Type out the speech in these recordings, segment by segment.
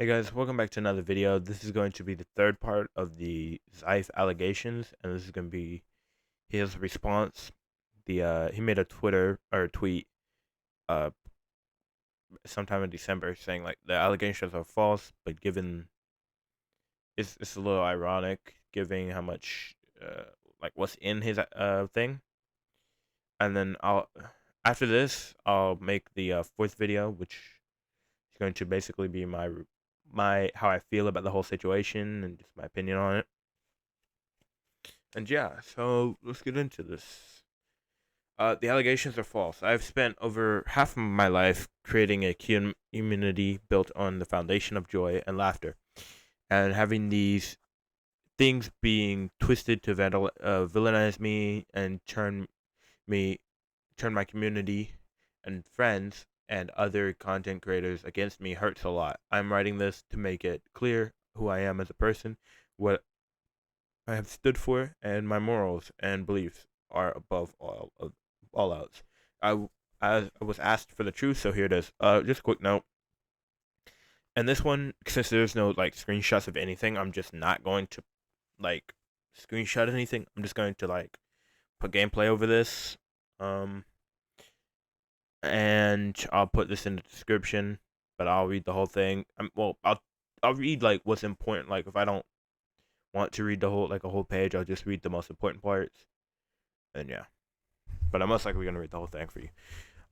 Hey guys, welcome back to another video. This is going to be the third part of the Zyph allegations, and this is going to be his response. He made a Twitter or a tweet uh sometime in December saying like the allegations are false, but given it's a little ironic given how much like what's in his thing. And then after this I'll make the fourth video, which is going to basically be my how I feel about the whole situation and just my opinion on it. And yeah, so let's get into this. The allegations are false. I've spent over half of my life creating a community built on the foundation of joy and laughter, and having these things being twisted to villainize me and me turn my community and friends and other content creators against me hurts a lot. I'm writing this to make it clear who I am as a person, what I have stood for, and my morals and beliefs are above all else. I was asked for the truth, so here it is. Just a quick note. And this one, since there's no like screenshots of anything, I'm just not going to like screenshot anything. I'm just going to like put gameplay over this. Um, and I'll put this in the description, but I'll read the whole thing. I'll read like what's important. Like if I don't want to read the whole like a whole page, I'll just read the most important parts. And yeah. But I'm most likely going to read the whole thing for you.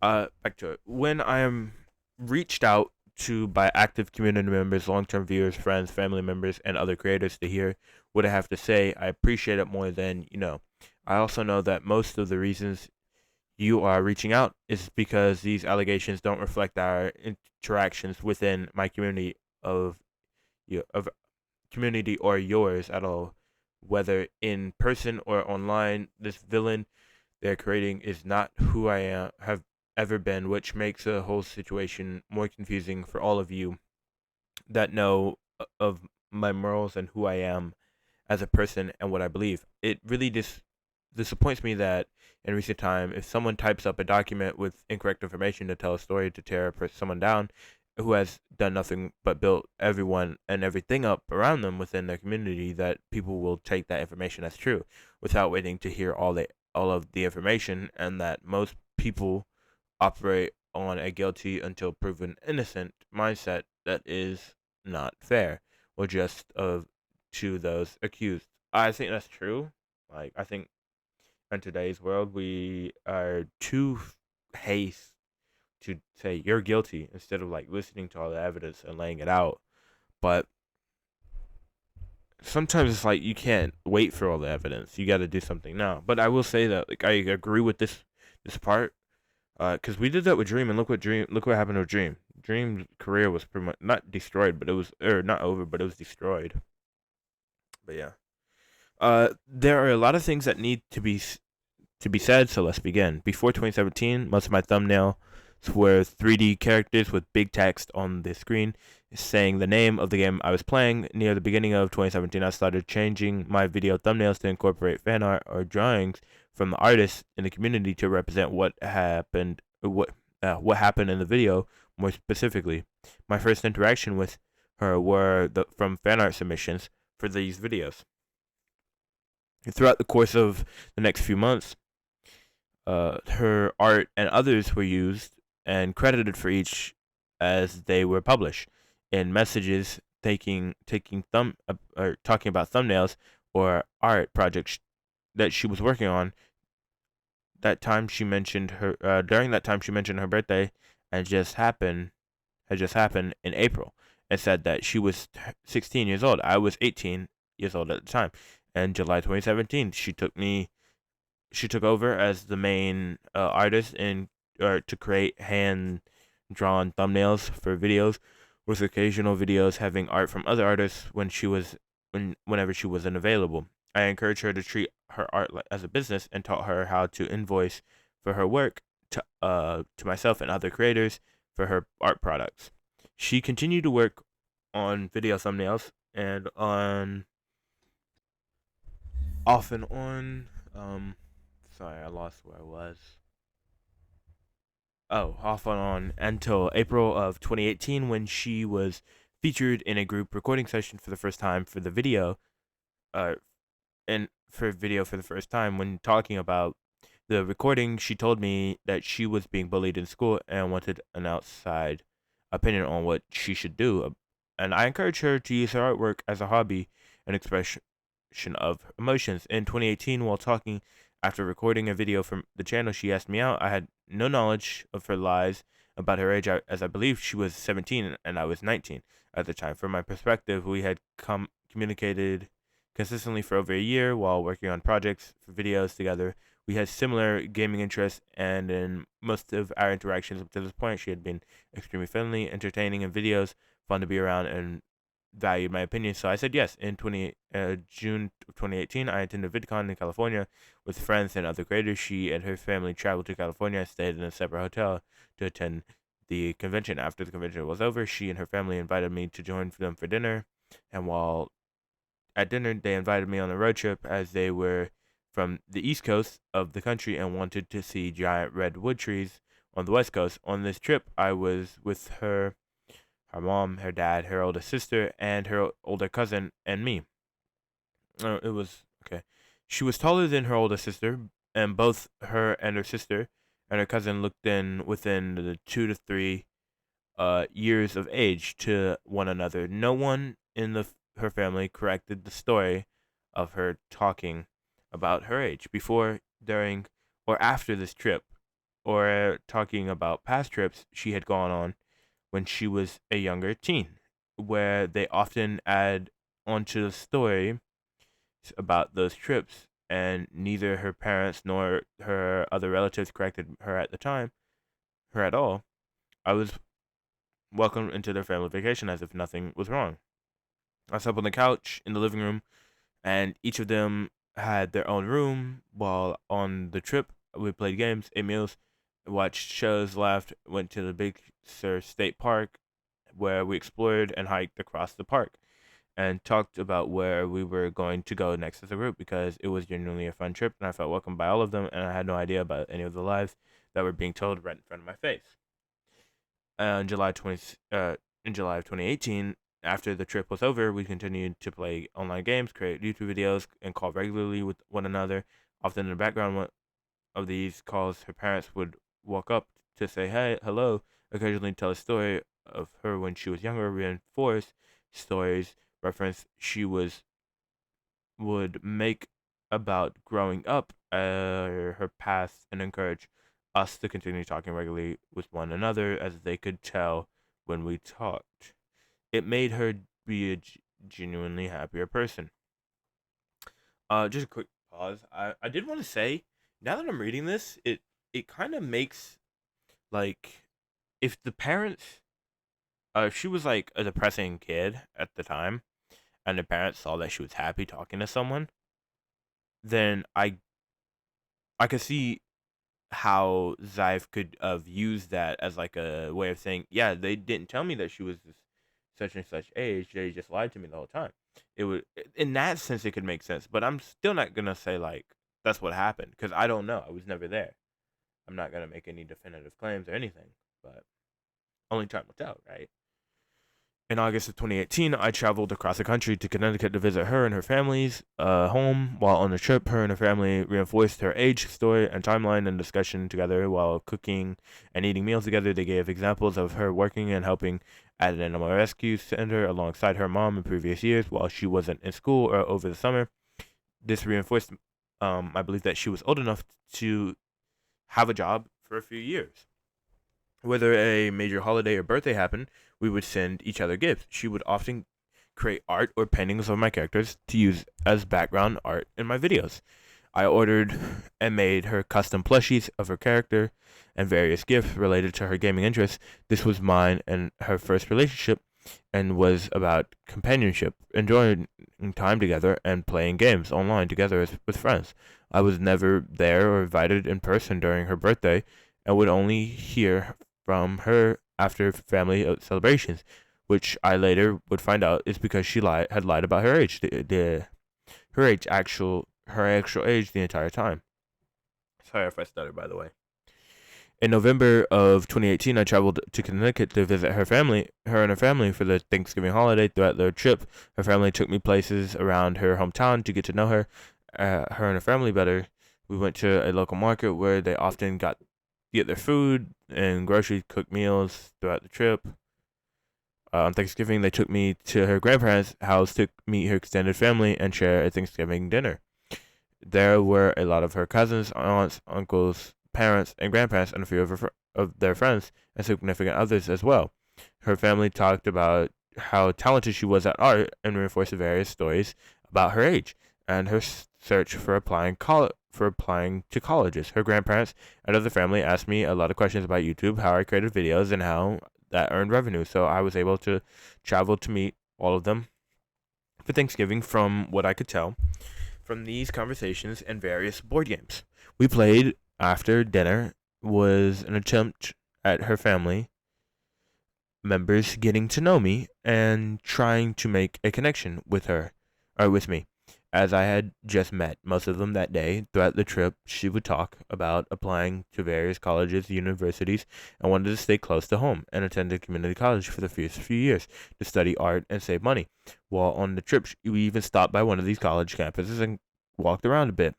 Back to it. When I am reached out to by active community members, long-term viewers, friends, family members, and other creators to hear what I have to say, I appreciate it more than you know. I also know that most of the reasons you are reaching out is because these allegations don't reflect our interactions within my community of community or yours at all, whether in person or online. This villain they're creating is not who I have ever been, which makes the whole situation more confusing for all of you that know of my morals and who I am as a person and what I believe. It really disappoints me that in recent time, if someone types up a document with incorrect information to tell a story to tear someone down who has done nothing but built everyone and everything up around them within their community, that people will take that information as true without waiting to hear all of the information, and that most people operate on a guilty until proven innocent mindset that is not fair or just of to those accused. I think that's true. Like I think in today's world we are too haste to say you're guilty instead of like listening to all the evidence and laying it out. But sometimes it's like you can't wait for all the evidence. You got to do something now. But I will say that like I agree with this part because we did that with Dream, and look what happened with Dream. Dream's career was pretty much not destroyed, but it was or not over, but it was destroyed. But yeah, there are a lot of things that need to be said. So let's begin. Before 2017, most of my thumbnails were 3D characters with big text on the screen saying the name of the game I was playing. Near the beginning of 2017, I started changing my video thumbnails to incorporate fan art or drawings from the artists in the community to represent what happened in the video more specifically. My first interaction with her were from fan art submissions for these videos. Throughout the course of the next few months, her art and others were used and credited for each as they were published in messages taking or talking about thumbnails or art projects that she was working on. That time she mentioned her during that time she mentioned her birthday and had just happened in April, and said that she was 16 years old. I was 18 years old at the time. In July 2017, she took over as the main artist in to create hand drawn thumbnails for videos, with occasional videos having art from other artists whenever she wasn't available. I encouraged her to treat her art as a business and taught her how to invoice for her work to myself and other creators for her art products. She continued to work on video thumbnails and on off and on. Sorry, I lost where I was. Oh, off and on until April of 2018 when she was featured in a group recording session for the first time for the video, uh, and for video for the first time. When talking about the recording, she told me that she was being bullied in school and wanted an outside opinion on what she should do. And I encouraged her to use her artwork as a hobby and expression of emotions. In 2018, while talking after recording a video from the channel, she asked me out. I had no knowledge of her lies about her age, as I believed she was 17 and I was 19 at the time. From my perspective, we had communicated consistently for over a year while working on projects for videos together. We had similar gaming interests, and in most of our interactions up to this point, she had been extremely friendly, entertaining in videos, fun to be around, and valued my opinion. So I said yes. In June of 2018, I attended VidCon in California with friends and other creators. She and her family traveled to California and stayed in a separate hotel to attend the convention. After the convention was over, she and her family invited me to join them for dinner. And while at dinner, they invited me on a road trip as they were from the east coast of the country and wanted to see giant redwood trees on the west coast. On this trip, I was with her mom, her dad, her older sister, and her older cousin, and me. It was okay. She was taller than her older sister, and both her and her sister and her cousin looked in within the 2 to 3 years of age to one another. No one in her family corrected the story of her talking about her age before, during, or after this trip, or talking about past trips she had gone on when she was a younger teen, where they often add onto the story about those trips, and neither her parents nor her other relatives corrected her at the time, her at all. I was welcomed into their family vacation as if nothing was wrong. I slept on the couch in the living room, and each of them had their own room. While on the trip, we played games, ate meals, watched shows, laughed, went to the Big Sur State Park, where we explored and hiked across the park, and talked about where we were going to go next as a group because it was genuinely a fun trip, and I felt welcomed by all of them, and I had no idea about any of the lies that were being told right in front of my face. In in July of 2018, after the trip was over, we continued to play online games, create YouTube videos, and call regularly with one another. Often in the background of these calls, her parents would walk up to say, "Hey, hello," occasionally tell a story of her when she was younger, reinforce stories reference would make about growing up, her past, and encourage us to continue talking regularly with one another as they could tell when we talked. It made her be a genuinely happier person. Just a quick pause. I did want to say, now that I'm reading this, it kind of makes, like, if the parents, if she was like a depressing kid at the time, and the parents saw that she was happy talking to someone, then I could see how Zyph could have used that as like a way of saying, yeah, they didn't tell me that she was this such and such age. They just lied to me the whole time. It would, in that sense, it could make sense. But I'm still not gonna say like that's what happened because I don't know. I was never there. I'm not gonna make any definitive claims or anything. But only time will tell, right? In August of 2018, I traveled across the country to Connecticut to visit her and her family's home. While on the trip, her and her family reinforced her age, story, and timeline and discussion together while cooking and eating meals together. They gave examples of her working and helping at an animal rescue center alongside her mom in previous years while she wasn't in school or over the summer. This reinforced my belief that she was old enough to have a job for a few years. Whether a major holiday or birthday happened, we would send each other gifts. She would often create art or paintings of my characters to use as background art in my videos. I ordered and made her custom plushies of her character and various gifts related to her gaming interests. This was mine and her first relationship and was about companionship, enjoying time together and playing games online together with friends. I was never there or invited in person during her birthday and would only hear from her after family celebrations, which I later would find out is because she had lied about her age, her actual age the entire time. Sorry if I stuttered, by the way. In November of 2018, I traveled to Connecticut to visit her and her family for the Thanksgiving holiday. Throughout the trip, her family took me places around her hometown to get to know her and her family better. We went to a local market where they often got get their food and grocery cooked meals throughout the trip. On Thanksgiving, they took me to her grandparents' house to meet her extended family and share a Thanksgiving dinner. There were a lot of her cousins, aunts, uncles, parents, and grandparents, and a few of their friends and significant others as well. Her family talked about how talented she was at art and reinforced various stories about her age and her search for applying to colleges. Her grandparents and other family asked me a lot of questions about YouTube, how I created videos, and how that earned revenue. So I was able to travel to meet all of them for Thanksgiving, from what I could tell from these conversations and various board games we played after dinner was an attempt at her family members getting to know me and trying to make a connection with her or with me, as I had just met most of them that day. Throughout the trip, she would talk about applying to various colleges, universities, and wanted to stay close to home and attended community college for the first few years to study art and save money. While on the trip, we even stopped by one of these college campuses and walked around a bit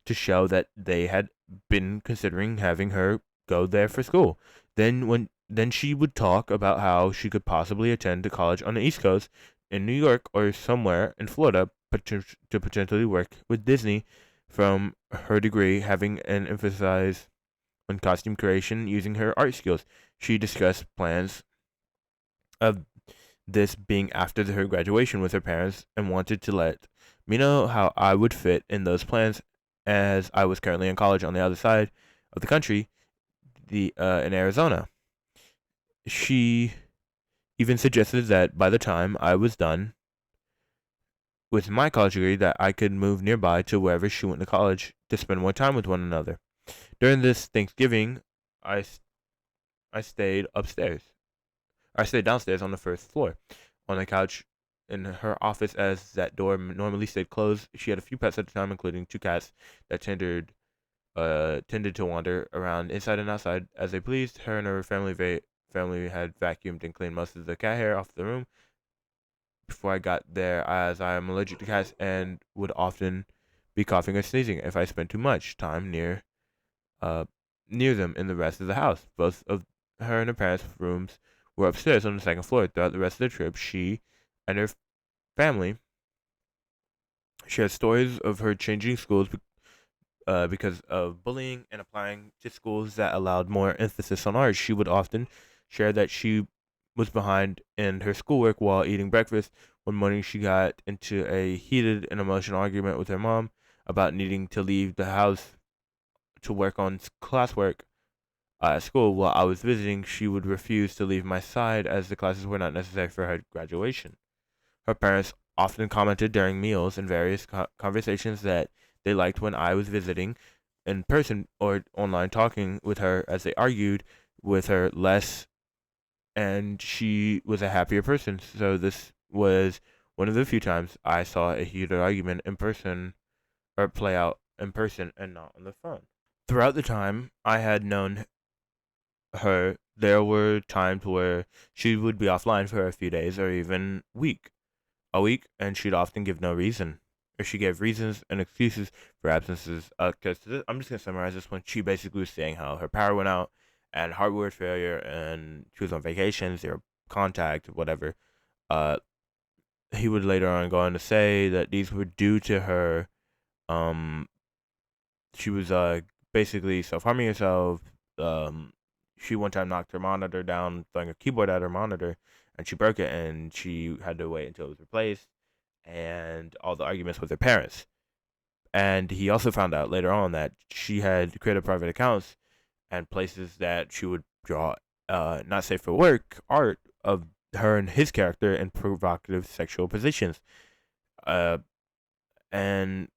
to show that they had been considering having her go there for school. Then she would talk about how she could possibly attend a college on the East Coast in New York or somewhere in Florida to potentially work with Disney from her degree, having an emphasis on costume creation using her art skills. She discussed plans of this being after her graduation with her parents and wanted to let me know how I would fit in those plans, as I was currently in college on the other side of the country, in Arizona. She even suggested that by the time I was done with my college degree, that I could move nearby to wherever she went to college to spend more time with one another. During this Thanksgiving, I I stayed upstairs. I stayed downstairs on the first floor, on a couch in her office, as that door normally stayed closed. She had a few pets at the time, including two cats that tended to wander around inside and outside as they pleased. Her and her family had vacuumed and cleaned most of the cat hair off the room before I got there, as I am allergic to cats and would often be coughing or sneezing if I spent too much time uh near them in the rest of the house. Both of her and her parents' rooms were upstairs on the second floor. Throughout the rest of the trip, she and her family shared stories of her changing schools because of bullying and applying to schools that allowed more emphasis on art. She would often share that she was behind in her schoolwork while eating breakfast. One morning, she got into a heated and emotional argument with her mom about needing to leave the house to work on classwork at school. While I was visiting, she would refuse to leave my side as the classes were not necessary for her graduation. Her parents often commented during meals and various conversations that they liked when I was visiting in person or online, talking with her, as they argued with her less and she was a happier person. So this was one of the few times I saw a heated argument in person or play out in person and not on the phone. Throughout the time I had known her, there were times where she would be offline for a few days or even a week, and she'd often give no reason. Or she gave reasons and excuses for absences. Because I'm just gonna summarize this one. She basically was saying how her power went out and hardware failure, and she was on vacation, zero contact, whatever. Uh, he would later on go on to say that these were due to her. Um, she was basically self harming herself. Um, she one time knocked her monitor down, throwing a keyboard at her monitor, and she broke it, and she had to wait until it was replaced. And all the arguments with her parents. And he also found out later on that she had created private accounts and places that she would draw, not safe for work, art of her and his character in provocative sexual positions. Uh, and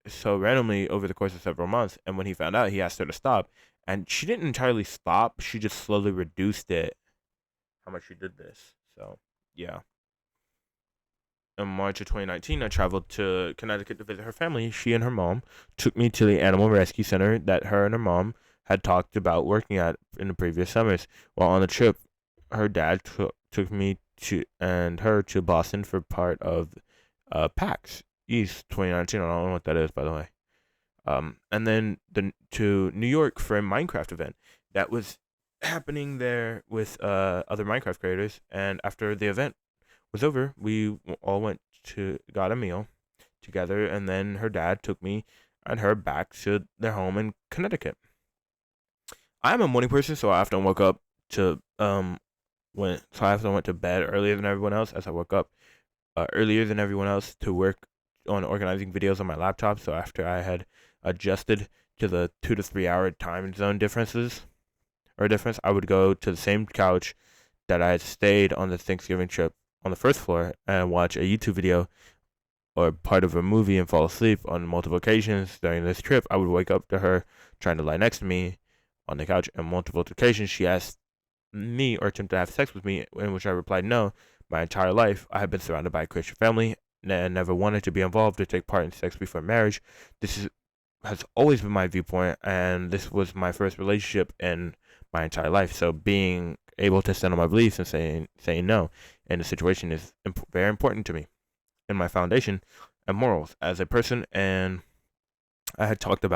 so randomly over the course of several months, and when he found out, he asked her to stop. And she didn't entirely stop, she just slowly reduced it, how much she did this. So, yeah. In March of 2019, I traveled to Connecticut to visit her family. She and her mom took me to the animal rescue center that her and her mom had talked about working at in the previous summers. While on the trip, her dad took me to and her to Boston for part of PAX East 2019. I don't know what that is, by the way. And then to New York for a Minecraft event that was happening there with other Minecraft creators. And after the event was over, we all went to got a meal together, and then her dad took me and her back to their home in Connecticut. I'm a morning person, so I often woke up to I often went to bed earlier than everyone else, as I woke up earlier than everyone else to work on organizing videos on my laptop. So after I had adjusted to the 2 to 3 hour time zone difference, I would go to the same couch that I had stayed on the Thanksgiving trip on the first floor and watch a YouTube video or part of a movie and fall asleep on multiple occasions during this trip. I would wake up to her trying to lie next to me on the couch, and multiple occasions she asked me or attempted to have sex with me, in which I replied no. My entire life, I have been surrounded by a Christian family and never wanted to be involved or take part in sex before marriage. Has always been my viewpoint, and this was my first relationship in my entire life. So being able to stand on my beliefs and saying no in a situation is very important to me and my foundation and morals as a person. And I had talked to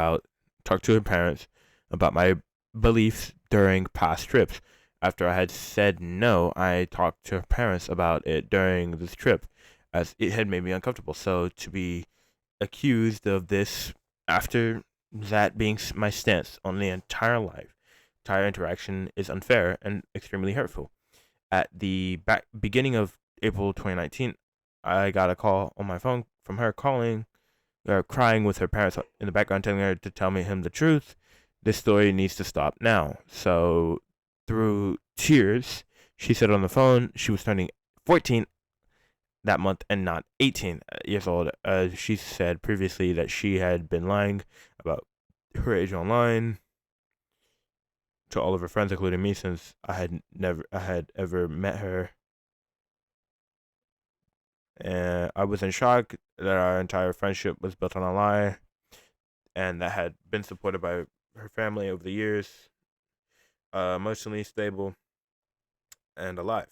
her parents about my beliefs during past trips. After I had said no, I talked to her parents about it during this trip, as it had made me uncomfortable. So to be accused of this after that being my stance on the entire interaction is unfair and extremely hurtful. At the beginning of April 2019, I got a call on my phone from her crying with her parents in the background, telling her to tell him the truth. This story needs to stop now. So, through tears, she said on the phone she was turning 14 that month and not 18 years old. She said previously that she had been lying about her age online to all of her friends, including me, since I had ever met her. And I was in shock that our entire friendship was built on a lie, and that had been supported by her family over the years, emotionally stable and alive.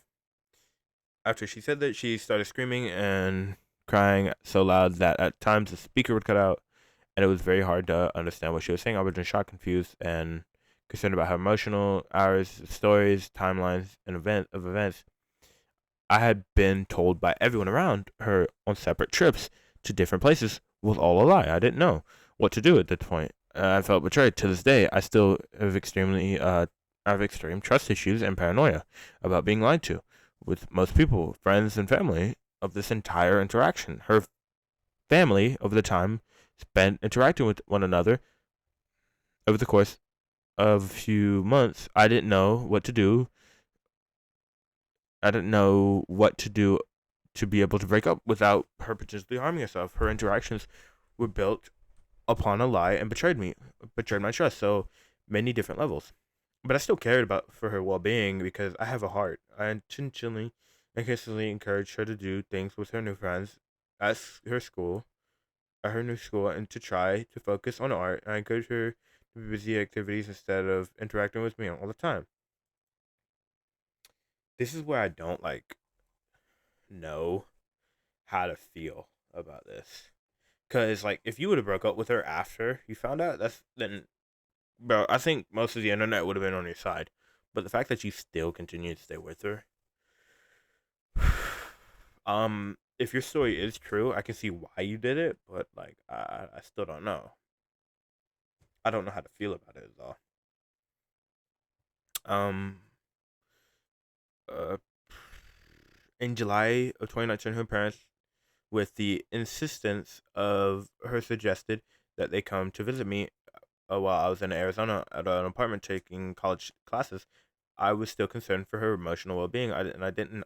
After she said that, she started screaming and crying so loud that at times the speaker would cut out, and it was very hard to understand what she was saying. I was in shock, confused, and concerned about her emotional hours, stories, timelines, and events I had been told by everyone around her on separate trips to different places was all a lie. I didn't know what to do at that point. I felt betrayed. To this day, I still have extreme trust issues and paranoia about being lied to with most people, friends and family of this entire interaction. Her family over the time spent interacting with one another over the course of a few months. I didn't know what to do. I didn't know what to do to be able to break up without her potentially harming herself. Her interactions were built upon a lie and betrayed my trust. So many different levels. But I still cared about for her well-being because I have a heart. I intentionally and consistently encouraged her to do things with her new friends at her new school, and to try to focus on art. I encouraged her to be busy activities instead of interacting with me all the time. This is where I don't know how to feel about this. Cause like if you would have broke up with her after you found out, then bro, I think most of the internet would have been on your side. But the fact that you still continue to stay with her, if your story is true, I can see why you did it, but like I still don't know. I don't know how to feel about it though. Um, uh, in July of 2019, her parents, with the insistence of her, suggested that they come to visit me while I was in Arizona at an apartment taking college classes. I was still concerned for her emotional well-being. I didn't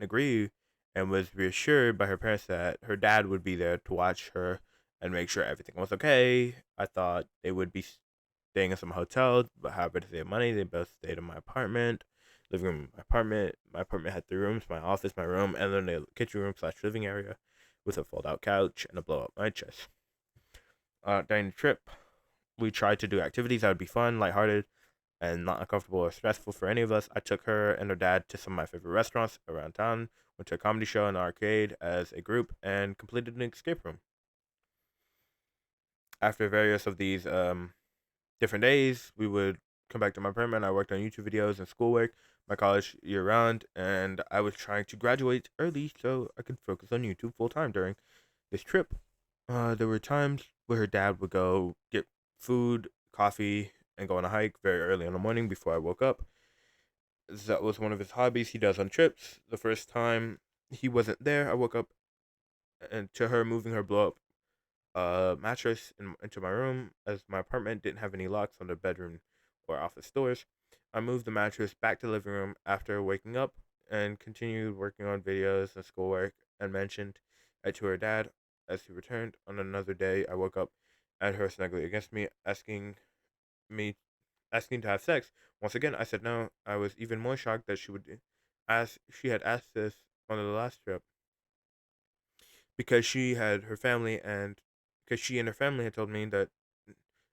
agree, and was reassured by her parents that her dad would be there to watch her and make sure everything was okay. I thought they would be staying in some hotel, but however, they had money. They both stayed in my apartment, living room, my apartment. My apartment had 3 rooms: my office, my room, and then a kitchen room slash living area with a fold-out couch and a blow-up night chest. During the trip, we tried to do activities that would be fun, lighthearted, and not uncomfortable or stressful for any of us. I took her and her dad to some of my favorite restaurants around town, went to a comedy show and an arcade as a group, and completed an escape room. After various of these different days, we would come back to my apartment. I worked on YouTube videos and schoolwork, my college year round, and I was trying to graduate early so I could focus on YouTube full time during this trip. There were times where her dad would go get food, coffee, and go on a hike very early in the morning before I woke up. That was one of his hobbies he does on trips. The first time he wasn't there, I woke up and to her moving her blow up mattress into my room, as my apartment didn't have any locks on the bedroom or office doors. I moved the mattress back to the living room after waking up and continued working on videos and schoolwork, and mentioned it to her dad as he returned. On another day, I woke up and her snuggling against me asking to have sex. Once again, I said no. I was even more shocked that she had asked this on the last trip, because she and her family had told me that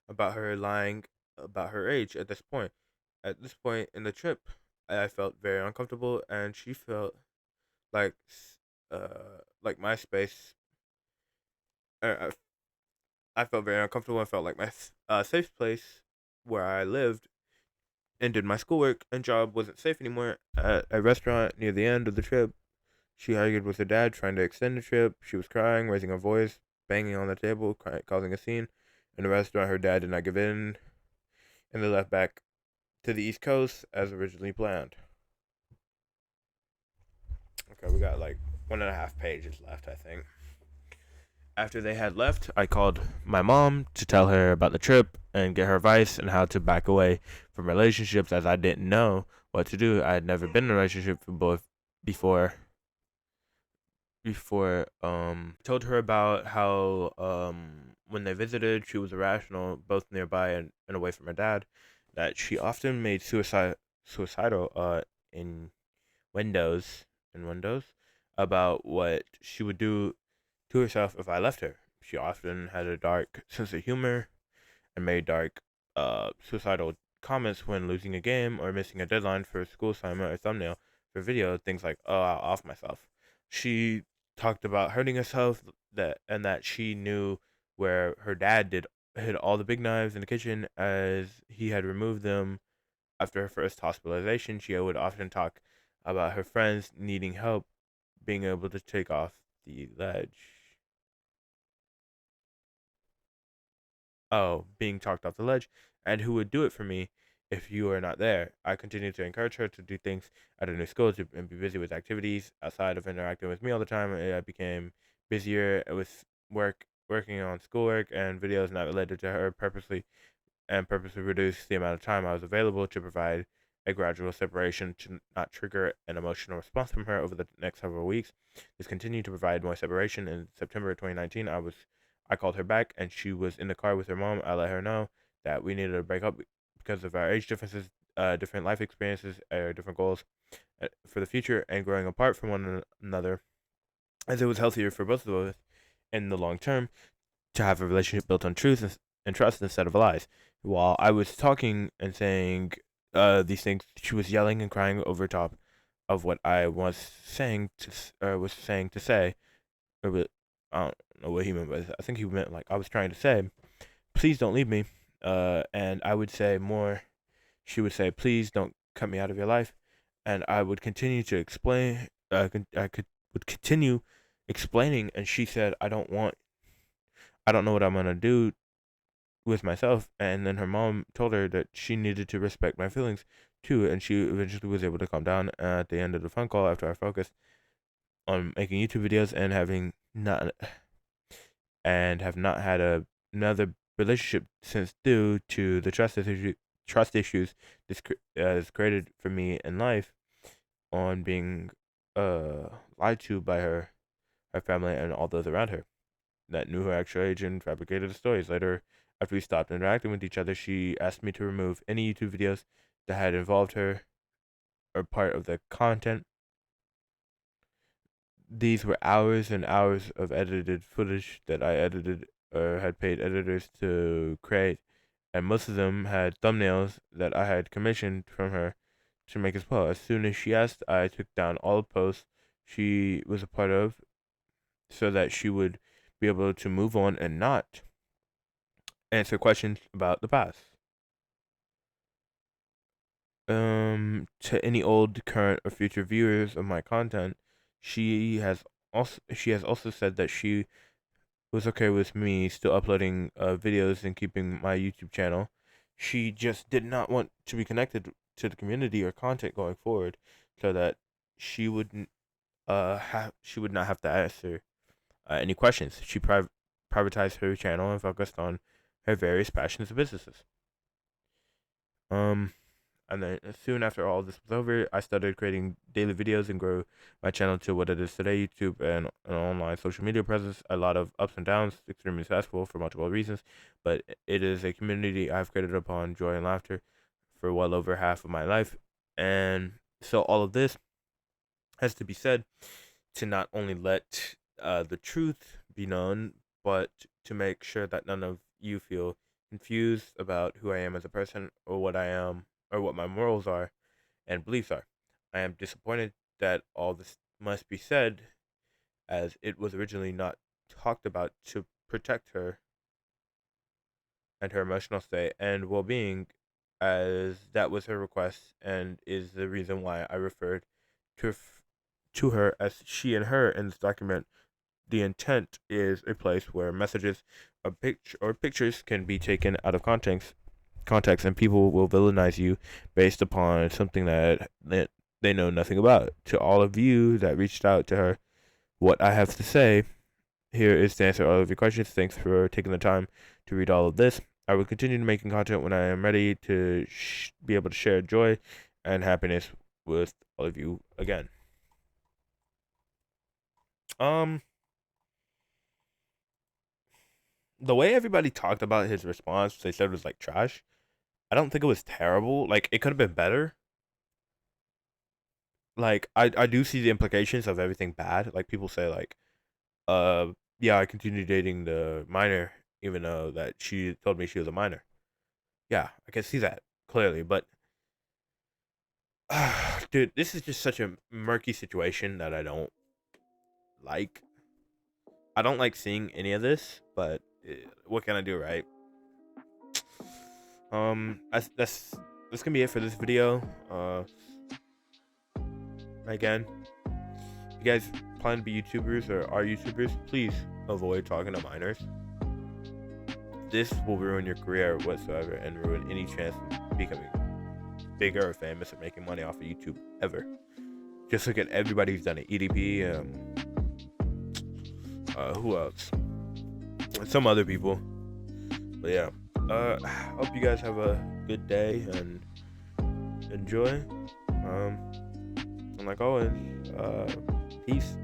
about her lying about her age at this point. At this point in the trip, I felt very uncomfortable, and she felt like like my space. Uh, I felt very uncomfortable and felt like my safe place where I lived and did my schoolwork and job wasn't safe anymore. At a restaurant near the end of the trip, she argued with her dad, trying to extend the trip. She was crying, raising her voice, banging on the table, causing a scene. In the restaurant, her dad did not give in, and they left back to the East Coast as originally planned. Okay, we got like 1.5 pages left, I think. After they had left, I called my mom to tell her about the trip and get her advice on how to back away from relationships, as I didn't know what to do. I had never been in a relationship before told her about how when they visited, she was irrational, both nearby and away from her dad, that she often made suicidal in windows about what she would do to herself if I left her. She often had a dark sense of humor and made dark suicidal comments when losing a game or missing a deadline for a school assignment or thumbnail for video, things like, "Oh, I'll off myself." She talked about hurting herself, that she knew where her dad did hid all the big knives in the kitchen, as he had removed them after her first hospitalization. She would often talk about her friends needing help being able to take off the ledge. Oh, being talked off the ledge, and who would do it for me if you are not there. I continued to encourage her to do things at a new school and be busy with activities outside of interacting with me all the time. I became busier with working on schoolwork and videos not related to her purposely reduce the amount of time I was available to provide a gradual separation to not trigger an emotional response from her over the next several weeks. This continued to provide more separation. In September 2019, I called her back, and she was in the car with her mom. I let her know that we needed to break up because of our age differences, different life experiences, different goals for the future, and growing apart from one another, as it was healthier for both of us in the long term to have a relationship built on truth and trust instead of lies. While I was talking and saying these things, she was yelling and crying over top of what I was saying to say. I don't know what he meant by that. I think he meant like I was trying to say, "Please don't leave me." And I would say more. She would say, "Please don't cut me out of your life," and I would continue to explain. Would continue explaining, and she said, I don't know what I'm gonna do with myself." And then her mom told her that she needed to respect my feelings too, and she eventually was able to calm down at the end of the phone call after I focused on making YouTube videos and have not had another relationship since, due to the trust issues this has created for me in life, on being lied to by her family, and all those around her that knew her actual age and fabricated the stories. Later, after we stopped interacting with each other, she asked me to remove any YouTube videos that had involved her or part of the content. These were hours and hours of edited footage that I edited or had paid editors to create, and most of them had thumbnails that I had commissioned from her to make as well. As soon as she asked, I took down all the posts she was a part of so that she would be able to move on and not answer questions about the past. To any old, current, or future viewers of my content, she has also said that she was okay with me still uploading videos and keeping my YouTube channel. She just did not want to be connected to the community or content going forward, so that she wouldn't she would not have to answer any questions. She privatized her channel and focused on her various passions and businesses. Um, and then soon after all this was over, I started creating daily videos and grew my channel to what it is today, YouTube and an online social media presence. A lot of ups and downs, extremely successful for multiple reasons, but it is a community I've created upon joy and laughter for well over half of my life. And so all of this has to be said to not only let the truth be known, but to make sure that none of you feel confused about who I am as a person or what I am or what my morals are and beliefs are. I am disappointed that all this must be said, as it was originally not talked about to protect her and her emotional state and well being, as that was her request and is the reason why I referred to, to her as she and her in this document. The intent is a place where messages or pictures can be taken out of context, and people will villainize you based upon something that they know nothing about. To all of you that reached out to her, what I have to say here is to answer all of your questions. Thanks for taking the time to read all of this. I will continue making content when I am ready to be able to share joy and happiness with all of you again. Um, the way everybody talked about his response, they said it was like trash. I don't think it was terrible. Like, it could have been better. Like, I do see the implications of everything bad. Like, people say like, uh, yeah, I continued dating the minor even though that she told me she was a minor. Yeah, I can see that clearly, but dude, this is just such a murky situation that I don't like. I don't like seeing any of this, but what can I do, right? That's gonna be it for this video. Again, if you guys plan to be YouTubers or are YouTubers, please avoid talking to minors. This will ruin your career whatsoever and ruin any chance of becoming bigger or famous or making money off of YouTube ever. Just look at everybody who's done it. EDP, who else? Some other people. But yeah, hope you guys have a good day and enjoy. And like always, peace.